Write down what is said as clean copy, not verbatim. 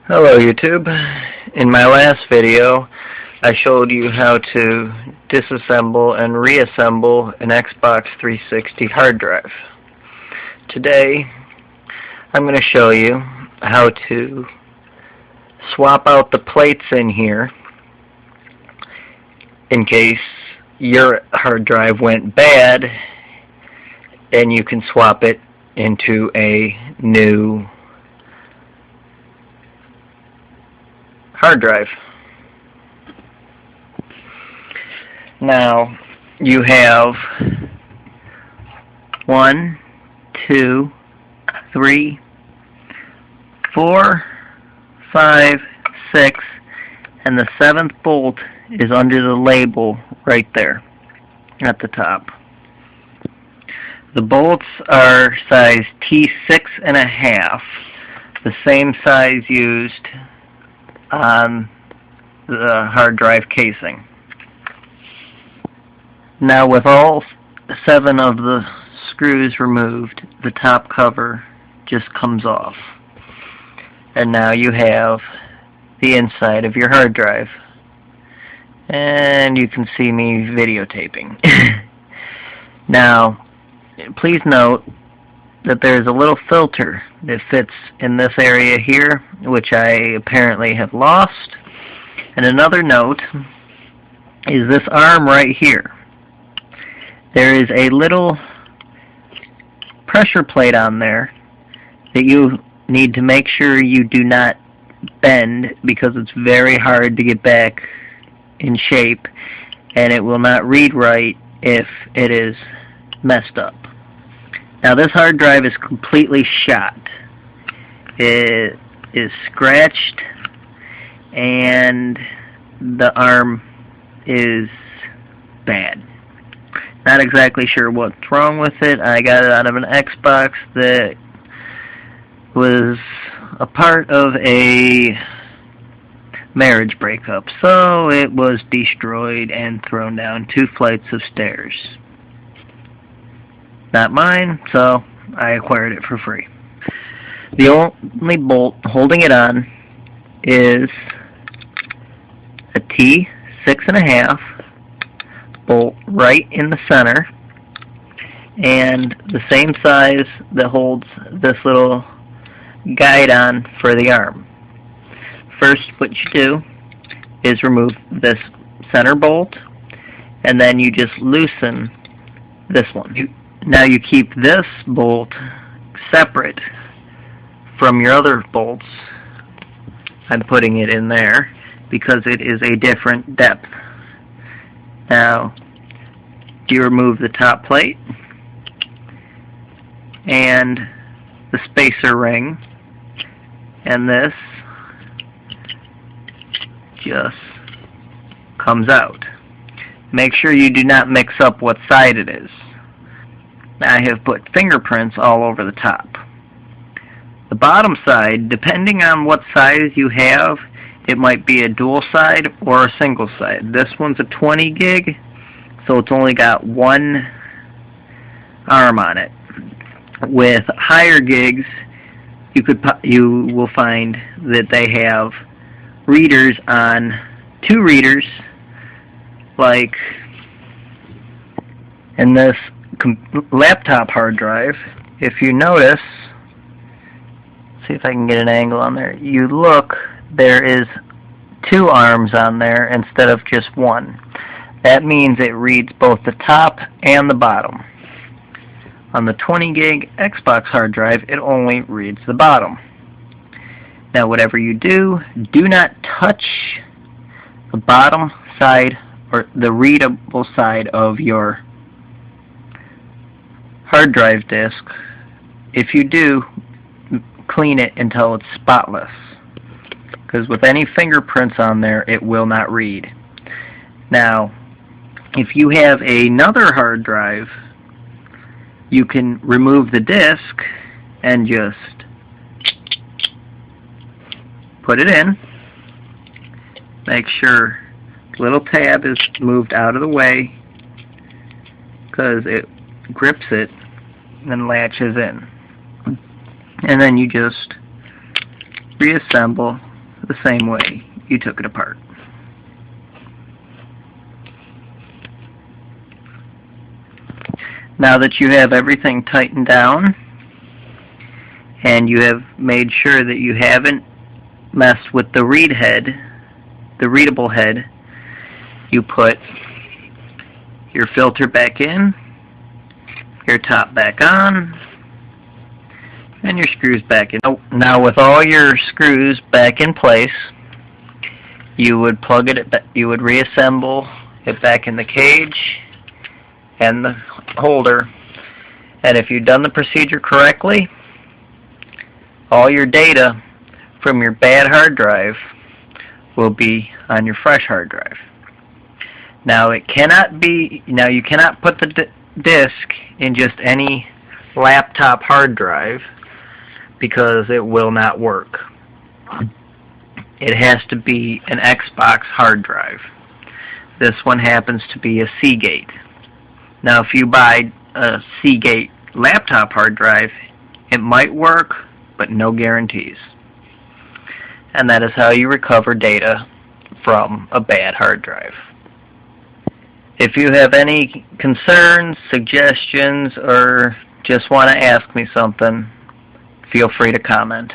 Hello YouTube. In my last video I showed you how to disassemble and reassemble an Xbox 360 hard drive. Today I'm going to show you how to swap out the plates in here in case your hard drive went bad and you can swap it into a new hard drive. Now you have 1, 2, 3, 4, 5, 6, and the 7th bolt is under the label right there at the top. The bolts are size T6.5, the same size used on the hard drive casing. Now with all 7 of the screws removed, the top cover just comes off. And now you have the inside of your hard drive. And you can see me videotaping. Now, please note that there's a little filter that fits in this area here, which I apparently have lost. And another note is this arm right here. There is a little pressure plate on there that you need to make sure you do not bend, because it's very hard to get back in shape and it will not read right if it is messed up. Now this hard drive is completely shot. It is scratched and the arm is bad. Not exactly sure what's wrong with it. I got it out of an Xbox that was a part of a marriage breakup, so it was destroyed and thrown down 2 flights of stairs. Not mine, so I acquired it for free. The only bolt holding it on is a T6.5 bolt right in the center, and the same size that holds this little guide on for the arm. First, what you do is remove this center bolt, and then you just loosen this one. Now you keep this bolt separate from your other bolts. I'm putting it in there because it is a different depth. Now you remove the top plate and the spacer ring, and this just comes out. Make sure you do not mix up what side it is. I have put fingerprints all over the top. The bottom side, depending on what size you have, it might be a dual side or a single side. This one's a 20 gig, so it's only got one arm on it. With higher gigs, you will find that they have readers on 2 readers, like in this laptop hard drive. If you notice, see if I can get an angle on there, you look, there is 2 arms on there instead of just 1. That means it reads both the top and the bottom. On the 20 gig Xbox hard drive, it only reads the bottom. Now whatever you do, do not touch the bottom side or the readable side of your hard drive disk. If you do, clean it until it's spotless, because with any fingerprints on there, it will not read. Now if you have another hard drive, you can remove the disk and just put it in. Make sure the little tab is moved out of the way, because it grips it and latches in. And then you just reassemble the same way you took it apart. Now that you have everything tightened down and you have made sure that you haven't messed with the read head, the readable head, you put your filter back in, your top back on, and your screws back in. Now with all your screws back in place, you would plug it, you would reassemble it back in the cage and the holder, and if you've done the procedure correctly, all your data from your bad hard drive will be on your fresh hard drive. Now you cannot put the disk in just any laptop hard drive because it will not work. It has to be an Xbox hard drive. This one happens to be a Seagate. Now if you buy a Seagate laptop hard drive, it might work, but no guarantees. And that is how you recover data from a bad hard drive. If you have any concerns, suggestions, or just want to ask me something, feel free to comment.